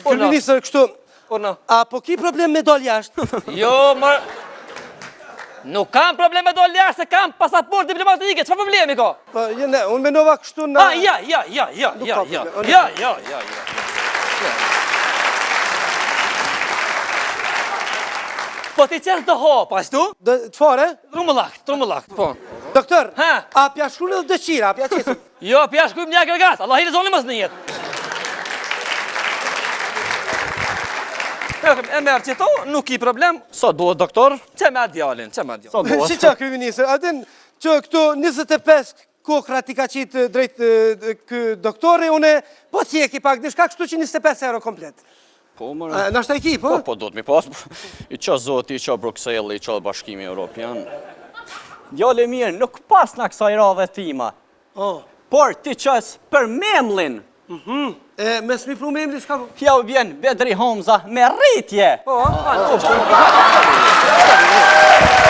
Kryeministër, kështu. A po ki problem me dal jashtë? Jo, më... Nuk kam problem me dal jashtë, se kam pasaport diplomatike, çfarë problemi ka? Po, unë mendova kështu na... Ja. Po ti qenë të hapa, ashtu? Të fare? Trumullak, po. Doktor, a pjashkun edhe dëqira, a pjashkun? Jo, pjashkun një agregat, Allah i lezoni mësë në jetë. E me arqito, nuk i problem. Sa duhet, doktor? Që me djalin. Si që, kryeministër, adin që këtu 25 kokra ti ka qitë drejt kë doktori, une po si e ki pak dishka, kështu që 25 euro komplet. Po, mërë... Nashta i ki, po? Po, do të mi pas, i qa Zoti, i qa Bruxelles, i qa Bashkimi Europian. Djale mirë, nuk pas në kësaj radhe tima. Por ti qas për memlin. Me s'mi pru memlin, shka po? Kja u vjen Bedri Homza me rritje.